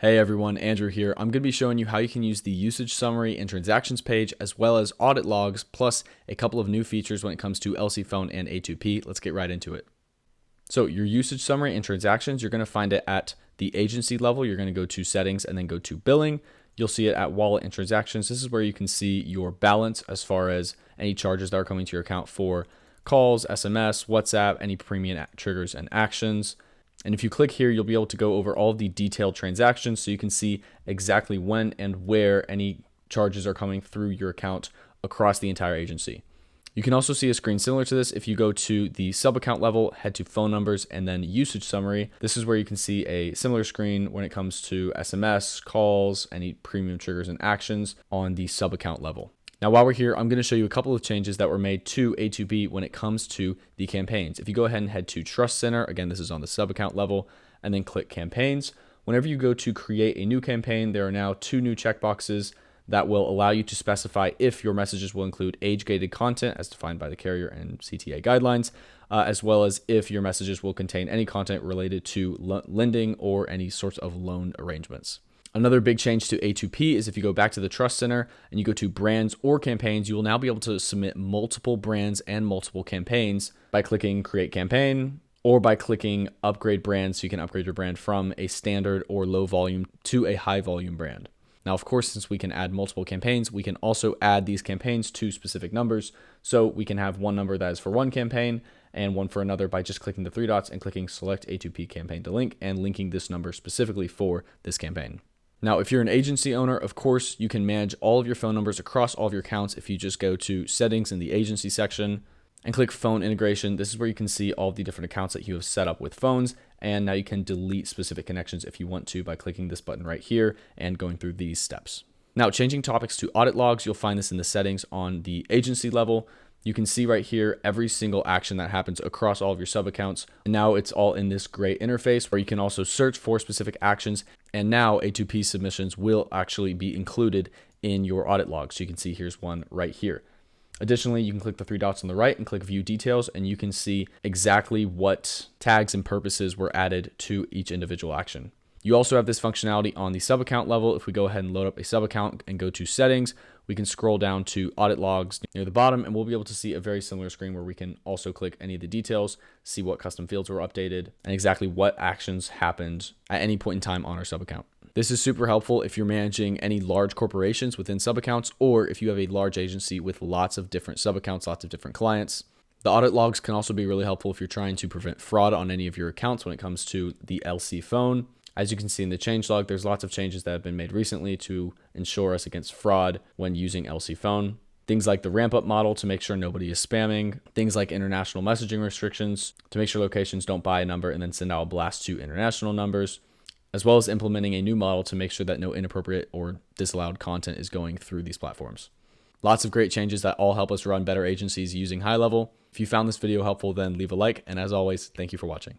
Hey everyone, Andrew here. I'm going to be showing you how you can use the usage summary and transactions page as well as audit logs plus a couple of new features when it comes to LC Phone and A2P. Let's get right into it. So your usage summary and transactions, you're going to find it at the agency level. You're going to go to settings and then go to billing. You'll see it at wallet and transactions. This is where you can see your balance as far as any charges that are coming to your account for calls, SMS, WhatsApp, any premium triggers and actions. And if you click here, you'll be able to go over all of the detailed transactions so you can see exactly when and where any charges are coming through your account across the entire agency. You can also see a screen similar to this if you go to the sub-account level, head to phone numbers, and then usage summary. This is where you can see a similar screen when it comes to SMS, calls, any premium triggers and actions on the sub-account level. Now, while we're here, I'm going to show you a couple of changes that were made to A2P when it comes to the campaigns. If you go ahead and head to Trust Center, again, this is on the sub-account level, and then click Campaigns. Whenever you go to create a new campaign, there are now two new checkboxes that will allow you to specify if your messages will include age-gated content as defined by the carrier and CTA guidelines, as well as if your messages will contain any content related to lending or any sorts of loan arrangements. Another big change to A2P is if you go back to the Trust Center and you go to brands or campaigns, you will now be able to submit multiple brands and multiple campaigns by clicking Create Campaign or by clicking Upgrade Brand so you can upgrade your brand from a standard or low volume to a high volume brand. Now, of course, since we can add multiple campaigns, we can also add these campaigns to specific numbers. So we can have one number that is for one campaign and one for another by just clicking the three dots and clicking Select A2P Campaign to Link and linking this number specifically for this campaign. Now, if you're an agency owner, of course, you can manage all of your phone numbers across all of your accounts if you just go to Settings in the Agency section and click Phone Integration. This is where you can see all of the different accounts that you have set up with phones, and now you can delete specific connections if you want to by clicking this button right here and going through these steps. Now, changing topics to audit logs, you'll find this in the settings on the agency level. You can see right here every single action that happens across all of your sub accounts. And now it's all in this great interface where you can also search for specific actions. And now A2P submissions will actually be included in your audit log. So you can see here's one right here. Additionally, you can click the three dots on the right and click View Details, and you can see exactly what tags and purposes were added to each individual action. You also have this functionality on the sub-account level. If we go ahead and load up a sub-account and go to Settings, we can scroll down to Audit Logs near the bottom, and we'll be able to see a very similar screen where we can also click any of the details, see what custom fields were updated, and exactly what actions happened at any point in time on our sub-account. This is super helpful if you're managing any large corporations within sub-accounts, or if you have a large agency with lots of different sub-accounts, lots of different clients. The audit logs can also be really helpful if you're trying to prevent fraud on any of your accounts when it comes to the LC Phone. As you can see in the changelog, there's lots of changes that have been made recently to ensure us against fraud when using LC Phone. Things like the ramp-up model to make sure nobody is spamming. Things like international messaging restrictions to make sure locations don't buy a number and then send out a blast to international numbers, as well as implementing a new model to make sure that no inappropriate or disallowed content is going through these platforms. Lots of great changes that all help us run better agencies using GoHighLevel. If you found this video helpful, then leave a like. And as always, thank you for watching.